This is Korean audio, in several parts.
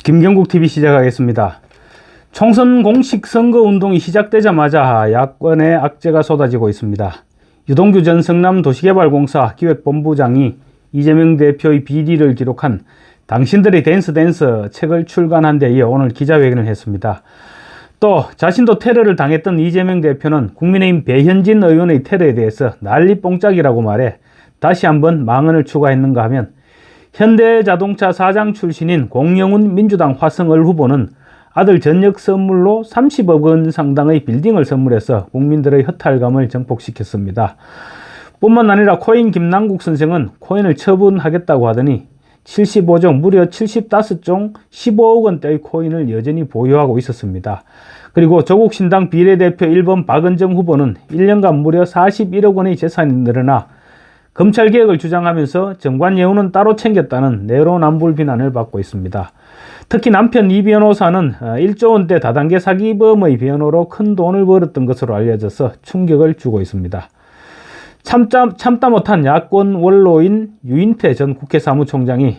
김경국TV 시작하겠습니다. 총선 공식 선거운동이 시작되자마자 야권의 악재가 쏟아지고 있습니다. 유동규 전 성남도시개발공사 기획본부장이 이재명 대표의 비리를 기록한 당신들의 댄스 책을 출간한 데 이어 오늘 기자회견을 했습니다. 또 자신도 테러를 당했던 이재명 대표는 국민의힘 배현진 의원의 테러에 대해서 난리 뽕짝이라고 말해 다시 한번 망언을 추가했는가 하면 현대자동차 사장 출신인 공영훈 민주당 화성을 후보는 아들 전역 선물로 30억 원 상당의 빌딩을 선물해서 국민들의 허탈감을 증폭시켰습니다. 뿐만 아니라 코인 김남국 선생은 코인을 처분하겠다고 하더니 75종 무려 75종 15억 원대의 코인을 여전히 보유하고 있었습니다. 그리고 조국신당 비례대표 1번 박은정 후보는 1년간 무려 41억 원의 재산이 늘어나 검찰개혁을 주장하면서 정관 예우는 따로 챙겼다는 내로남불 비난을 받고 있습니다. 특히 남편 이 변호사는 1조 원대 다단계 사기범의 변호로 큰 돈을 벌었던 것으로 알려져서 충격을 주고 있습니다. 참다 못한 야권 원로인 유인태 전 국회 사무총장이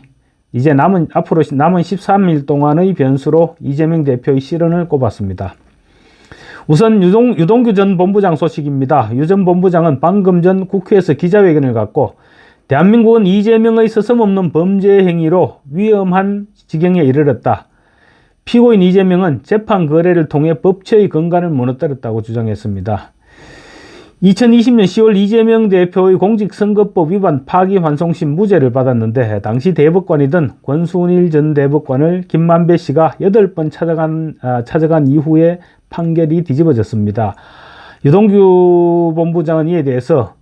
이제 앞으로 남은 13일 동안의 변수로 이재명 대표의 실언을 꼽았습니다. 우선 유동규 전 본부장 소식입니다. 유 전 본부장은 방금 전 국회에서 기자회견을 갖고 대한민국은 이재명의 서슴없는 범죄 행위로 위험한 지경에 이르렀다. 피고인 이재명은 재판 거래를 통해 법치의 근간을 무너뜨렸다고 주장했습니다. 2020년 10월 이재명 대표의 공직선거법 위반 파기환송심 무죄를 받았는데 당시 대법관이던 권순일 전 대법관을 김만배 씨가 8번 찾아간 이후에 판결이 뒤집어졌습니다. 유동규 본부장은 이에 대해서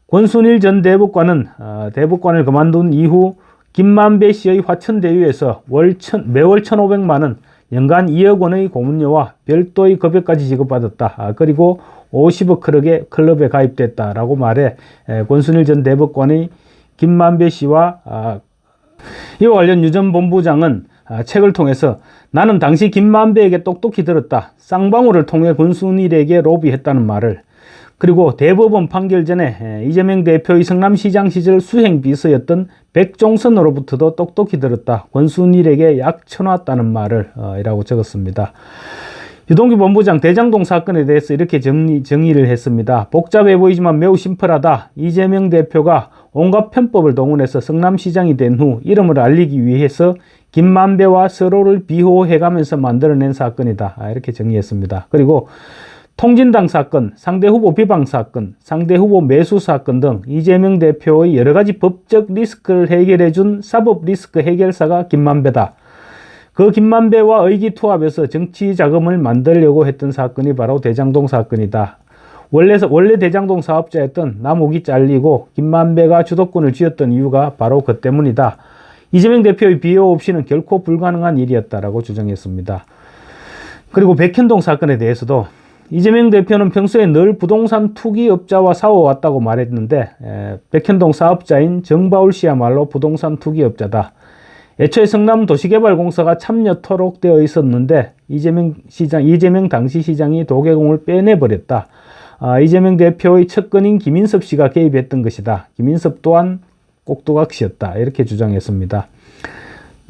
권순일 전 대법관은 대법관을 그만둔 이후 김만배 씨의 화천대유에서 매월 1,500만 원, 연간 2억 원의 고문료와 별도의 급여까지 지급받았다. 그리고 50억 클럽에 가입됐다라고 말해 권순일 전 대법관의 김만배 씨와 이와 관련 유 전 본부장은 책을 통해서 나는 당시 김만배에게 똑똑히 들었다. 쌍방울을 통해 권순일에게 로비했다는 말을, 그리고 대법원 판결 전에 이재명 대표의 성남시장 시절 수행비서였던 백종선으로부터도 똑똑히 들었다. 권순일에게 약 쳐놨다는 말을 이라고 적었습니다. 유동규 본부장 대장동 사건에 대해서 이렇게 정의를 했습니다. 복잡해 보이지만 매우 심플하다. 이재명 대표가 온갖 편법을 동원해서 성남시장이 된 후 이름을 알리기 위해서 김만배와 서로를 비호해가면서 만들어낸 사건이다. 이렇게 정의했습니다. 그리고 통진당 사건, 상대 후보 비방 사건, 상대 후보 매수 사건 등 이재명 대표의 여러 가지 법적 리스크를 해결해준 사법 리스크 해결사가 김만배다. 그 김만배와 의기투합해서 정치 자금을 만들려고 했던 사건이 바로 대장동 사건이다. 원래 대장동 사업자였던 남욱이 잘리고 김만배가 주도권을 쥐었던 이유가 바로 그 때문이다. 이재명 대표의 비호 없이는 결코 불가능한 일이었다라고 주장했습니다. 그리고 백현동 사건에 대해서도 이재명 대표는 평소에 늘 부동산 투기업자와 싸워왔다고 말했는데 백현동 사업자인 정바울 씨야말로 부동산 투기업자다. 애초에 성남도시개발공사가 참여토록 되어 있었는데 이재명 당시 시장이 도개공을 빼내버렸다. 이재명 대표의 측근인 김인섭 씨가 개입했던 것이다. 김인섭 또한 꼭두각시였다. 이렇게 주장했습니다.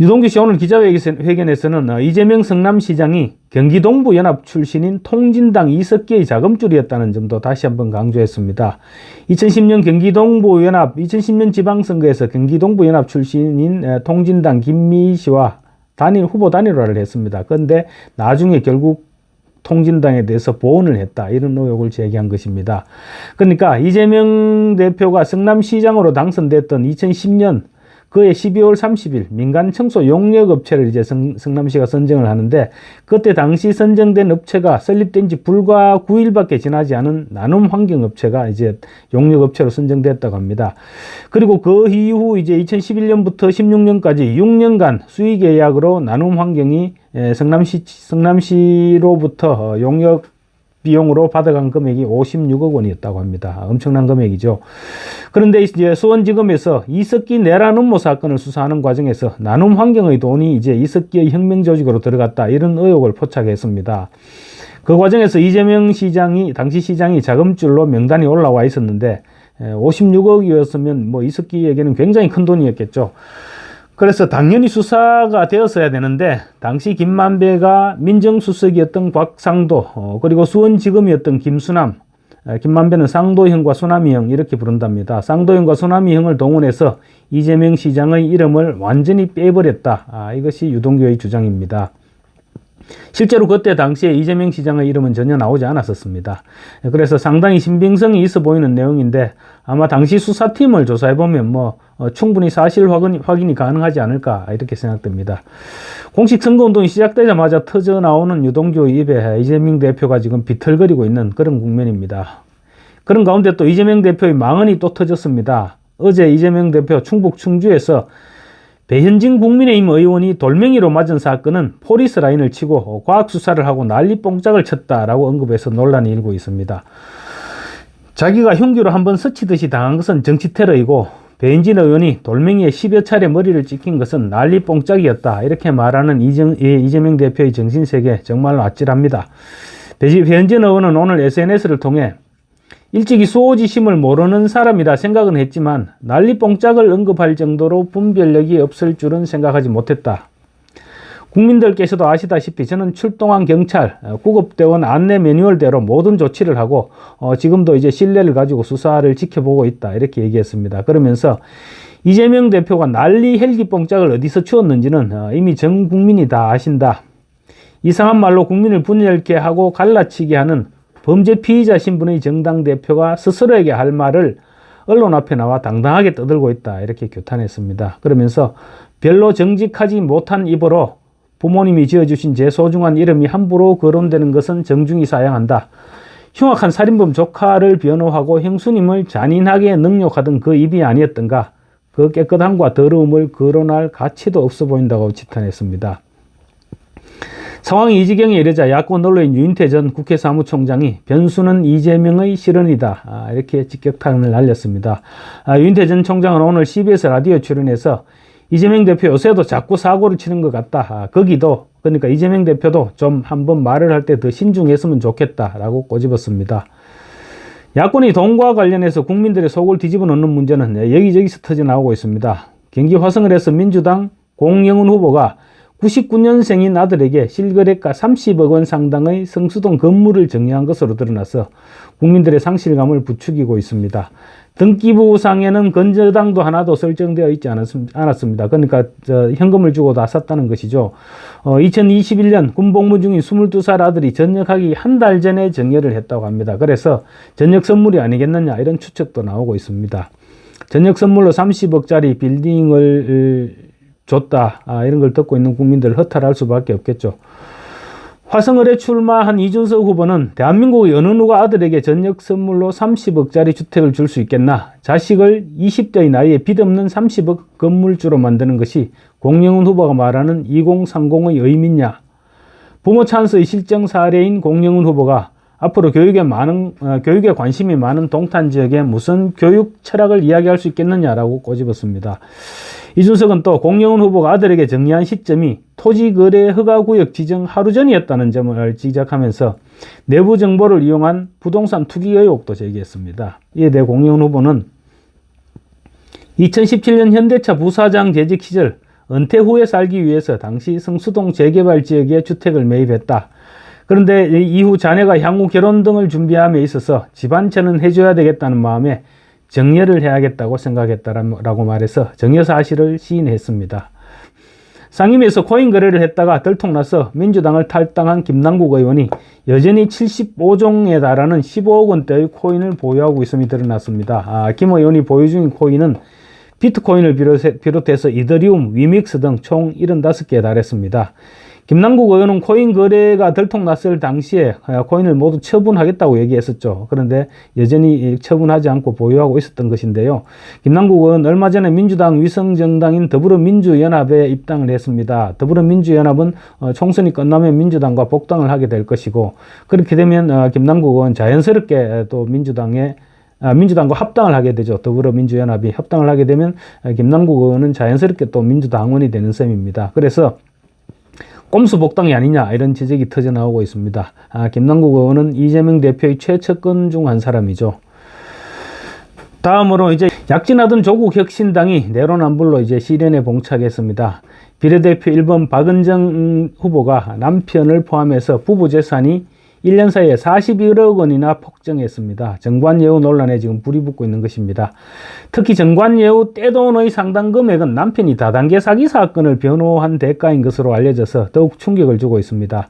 유동규 씨 오늘 기자회견에서는 이재명 성남시장이 경기동부 연합 출신인 통진당 이석기의 자금줄이었다는 점도 다시 한번 강조했습니다. 2010년 경기동부 연합, 2010년 지방선거에서 경기동부 연합 출신인 통진당 김미희 씨와 후보 단일화를 했습니다. 그런데 나중에 결국 통진당에 대해서 보원을 했다. 이런 의혹을 제기한 것입니다. 그러니까 이재명 대표가 성남시장으로 당선됐던 2010년 그해 12월 30일 민간 청소 용역업체를 이제 성남시가 선정을 하는데 그때 당시 선정된 업체가 설립된 지 불과 9일밖에 지나지 않은 나눔환경업체가 이제 용역업체로 선정됐다고 합니다. 그리고 그 이후 이제 2011년부터 16년까지 6년간 수의계약으로 나눔환경이 성남시로부터 용역 비용으로 받아간 금액이 56억 원이었다고 합니다. 엄청난 금액이죠. 그런데 이제 수원지검에서 이석기 내란 음모 사건을 수사하는 과정에서 나눔 환경의 돈이 이제 이석기의 혁명 조직으로 들어갔다. 이런 의혹을 포착했습니다. 그 과정에서 이재명 당시 시장이 자금줄로 명단이 올라와 있었는데 56억이었으면 뭐 이석기에게는 굉장히 큰 돈이었겠죠. 그래서 당연히 수사가 되었어야 되는데 당시 김만배가 민정수석이었던 곽상도 그리고 수원지검이었던 김수남, 김만배는 쌍도형과 수남이형 이렇게 부른답니다. 쌍도형과 수남이형을 동원해서 이재명 시장의 이름을 완전히 빼버렸다. 이것이 유동규의 주장입니다. 실제로 그때 당시에 이재명 시장의 이름은 전혀 나오지 않았었습니다. 그래서 상당히 신빙성이 있어 보이는 내용인데 아마 당시 수사팀을 조사해보면 충분히 사실 확인이 가능하지 않을까 이렇게 생각됩니다. 공식 선거운동이 시작되자마자 터져나오는 유동규의 입에 이재명 대표가 지금 비틀거리고 있는 그런 국면입니다. 그런 가운데 또 이재명 대표의 망언이 또 터졌습니다. 어제 이재명 대표 충북 충주에서 배현진 국민의힘 의원이 돌멩이로 맞은 사건은 포리스 라인을 치고 과학수사를 하고 난리 뽕짝을 쳤다라고 언급해서 논란이 일고 있습니다. 자기가 흉기로 한번 스치듯이 당한 것은 정치 테러이고 배현진 의원이 돌멩이에 10여 차례 머리를 찍힌 것은 난리 뽕짝이었다. 이렇게 말하는 이재명 대표의 정신세계 정말로 아찔합니다. 배현진 의원은 오늘 SNS를 통해 일찍이 수호지심을 모르는 사람이라 생각은 했지만 난리 뽕짝을 언급할 정도로 분별력이 없을 줄은 생각하지 못했다. 국민들께서도 아시다시피 저는 출동한 경찰, 구급대원 안내 매뉴얼대로 모든 조치를 하고 지금도 이제 신뢰를 가지고 수사를 지켜보고 있다. 이렇게 얘기했습니다. 그러면서 이재명 대표가 난리 헬기 뽕짝을 어디서 주었는지는 이미 전 국민이 다 아신다. 이상한 말로 국민을 분열케 하고 갈라치게 하는 범죄 피의자 신분의 정당 대표가 스스로에게 할 말을 언론 앞에 나와 당당하게 떠들고 있다. 이렇게 규탄했습니다. 그러면서 별로 정직하지 못한 입으로 부모님이 지어주신 제 소중한 이름이 함부로 거론되는 것은 정중히 사양한다. 흉악한 살인범 조카를 변호하고 형수님을 잔인하게 능욕하던 그 입이 아니었던가. 그 깨끗함과 더러움을 거론할 가치도 없어 보인다고 지탄했습니다. 상황이 이 지경에 이르자 야권 언론인 유인태 전 국회 사무총장이 변수는 이재명의 실언이다. 이렇게 직격탄을 날렸습니다. 유인태 전 총장은 오늘 CBS 라디오 출연해서 이재명 대표 요새도 자꾸 사고를 치는 것 같다. 그러니까 이재명 대표도 좀 한번 말을 할 때 더 신중했으면 좋겠다라고 꼬집었습니다. 야권이 돈과 관련해서 국민들의 속을 뒤집어 놓는 문제는 여기저기서 터져나오고 있습니다. 경기 화성을 해서 민주당 공영훈 후보가 99년생인 아들에게 실거래가 30억 원 상당의 성수동 건물을 정리한 것으로 드러나서 국민들의 상실감을 부추기고 있습니다. 등기부상에는 건저당도 하나도 설정되어 있지 않았습니다. 그러니까 현금을 주고 다 샀다는 것이죠. 2021년 군복무 중인 22살 아들이 전역하기 한 달 전에 정리를 했다고 합니다. 그래서 전역 선물이 아니겠느냐 이런 추측도 나오고 있습니다. 전역 선물로 30억짜리 빌딩을 줬다. 이런 걸 듣고 있는 국민들을 허탈할 수밖에 없겠죠. 화성을에 출마한 이준석 후보는 대한민국의 어느 누가 아들에게 전역 선물로 30억짜리 주택을 줄 수 있겠나. 자식을 20대의 나이에 빚 없는 30억 건물주로 만드는 것이 공영훈 후보가 말하는 2030의 의미냐. 부모 찬스의 실정 사례인 공영훈 후보가 앞으로 교육에 관심이 많은 동탄 지역에 무슨 교육 철학을 이야기할 수 있겠느냐라고 꼬집었습니다. 이준석은 또 공영훈 후보가 아들에게 정리한 시점이 토지거래 허가구역 지정 하루 전이었다는 점을 지적하면서 내부 정보를 이용한 부동산 투기 의혹도 제기했습니다. 이에 대해 공영훈 후보는 2017년 현대차 부사장 재직 시절 은퇴 후에 살기 위해서 당시 성수동 재개발 지역에 주택을 매입했다. 그런데 이후 자녀가 향후 결혼 등을 준비함에 있어서 집안처는 해줘야 되겠다는 마음에 정리를 해야겠다고 생각했다라고 말해서 정여 사실을 시인했습니다. 상임위에서 코인 거래를 했다가 들통나서 민주당을 탈당한 김남국 의원이 여전히 75종에 달하는 15억 원대의 코인을 보유하고 있음이 드러났습니다. 김 의원이 보유 중인 코인은 비트코인을 비롯해서 이더리움, 위믹스 등 총 75개에 달했습니다. 김남국 의원은 코인 거래가 들통났을 당시에 코인을 모두 처분하겠다고 얘기했었죠. 그런데 여전히 처분하지 않고 보유하고 있었던 것인데요. 김남국 의원 얼마 전에 민주당 위성정당인 더불어민주연합에 입당을 했습니다. 더불어민주연합은 총선이 끝나면 민주당과 복당을 하게 될 것이고, 그렇게 되면 김남국 의원 자연스럽게 또 민주당과 합당을 하게 되죠. 더불어민주연합이 합당을 하게 되면 김남국 의원은 자연스럽게 또 민주당원이 되는 셈입니다. 그래서 꼼수 복당이 아니냐 이런 지적이 터져나오고 있습니다. 김남국 의원은 이재명 대표의 최측근 중 한 사람이죠. 다음으로 이제 약진하던 조국혁신당이 내로남불로 이제 실현에 봉착했습니다. 비례대표 1번 박은정 후보가 남편을 포함해서 부부 재산이 1년 사이에 41억 원이나 폭증했습니다. 정관예우 논란에 지금 불이 붙고 있는 것입니다. 특히 정관예우 떼돈의 상당 금액은 남편이 다단계 사기 사건을 변호한 대가인 것으로 알려져서 더욱 충격을 주고 있습니다.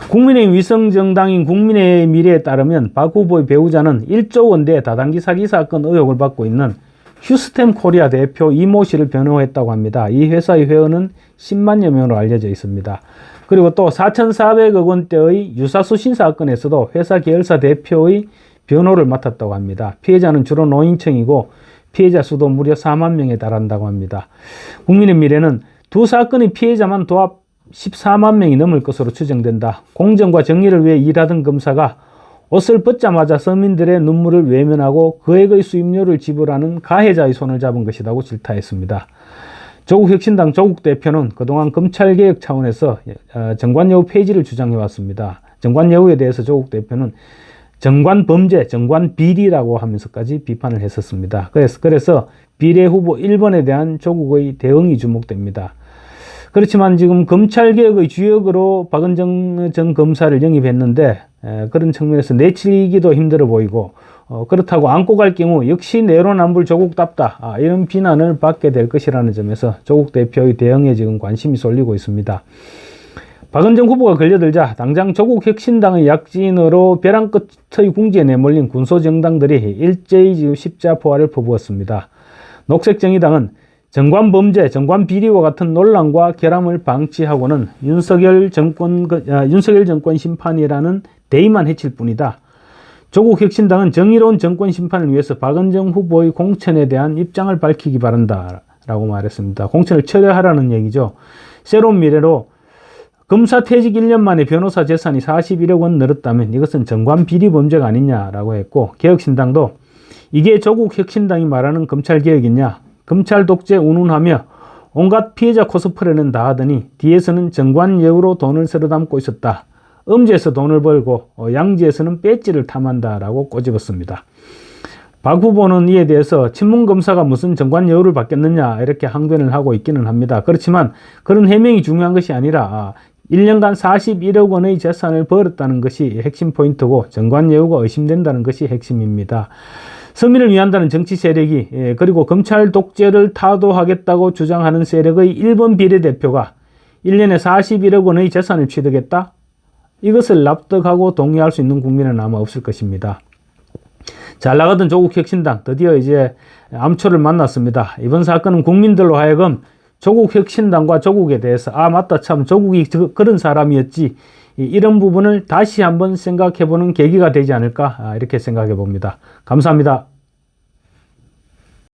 국민의힘 위성정당인 국민의 미래에 따르면 박 후보의 배우자는 1조 원대 다단계 사기 사건 의혹을 받고 있는 휴스템 코리아 대표 이모 씨를 변호했다고 합니다. 이 회사의 회원은 10만여 명으로 알려져 있습니다. 그리고 또 4,400억 원대의 유사수신 사건에서도 회사 계열사 대표의 변호를 맡았다고 합니다. 피해자는 주로 노인층이고 피해자 수도 무려 4만 명에 달한다고 합니다. 국민의 미래는 두 사건의 피해자만 도합 14만 명이 넘을 것으로 추정된다. 공정과 정의를 위해 일하던 검사가 옷을 벗자마자 서민들의 눈물을 외면하고 거액의 수임료를 지불하는 가해자의 손을 잡은 것이라고 질타했습니다. 조국혁신당 조국 대표는 그동안 검찰개혁 차원에서 정관예우 폐지를 주장해왔습니다. 정관예우에 대해서 조국 대표는 정관범죄, 정관비리라고 하면서까지 비판을 했었습니다. 그래서 비례 후보 1번에 대한 조국의 대응이 주목됩니다. 그렇지만 지금 검찰개혁의 주역으로 박은정 전 검사를 영입했는데 그런 측면에서 내치기도 힘들어 보이고 그렇다고 안고 갈 경우 역시 내로남불 조국답다 이런 비난을 받게 될 것이라는 점에서 조국 대표의 대응에 지금 관심이 쏠리고 있습니다. 박은정 후보가 걸려들자 당장 조국혁신당의 약진으로 벼랑 끝의 궁지에 내몰린 군소정당들이 일제히 지금 십자포화를 퍼부었습니다. 녹색정의당은 정관범죄, 정관비리와 같은 논란과 결함을 방치하고는 윤석열 정권 심판이라는 대의만 해칠 뿐이다. 조국혁신당은 정의로운 정권 심판을 위해서 박은정 후보의 공천에 대한 입장을 밝히기 바란다 라고 말했습니다. 공천을 철회하라는 얘기죠. 새로운 미래로 검사 퇴직 1년 만에 변호사 재산이 41억 원 늘었다면 이것은 정관비리 범죄가 아니냐라고 했고, 개혁신당도 이게 조국혁신당이 말하는 검찰개혁이냐, 검찰 독재 운운하며 온갖 피해자 코스프레는 다 하더니 뒤에서는 정관예우로 돈을 쓸어 담고 있었다. 음지에서 돈을 벌고 양지에서는 배지를 탐한다라고 꼬집었습니다. 박 후보는 이에 대해서 친문검사가 무슨 정관예우를 받겠느냐 이렇게 항변을 하고 있기는 합니다. 그렇지만 그런 해명이 중요한 것이 아니라 1년간 41억 원의 재산을 벌었다는 것이 핵심 포인트고 정관예우가 의심된다는 것이 핵심입니다. 서민을 위한다는 정치 세력이 그리고 검찰 독재를 타도하겠다고 주장하는 세력의 1번 비례대표가 1년에 41억 원의 재산을 취득했다? 이것을 납득하고 동의할 수 있는 국민은 아마 없을 것입니다. 잘 나가던 조국혁신당 드디어 이제 암초를 만났습니다. 이번 사건은 국민들로 하여금 조국혁신당과 조국에 대해서 맞다 참 조국이 그런 사람이었지 이런 부분을 다시 한번 생각해보는 계기가 되지 않을까 이렇게 생각해 봅니다. 감사합니다.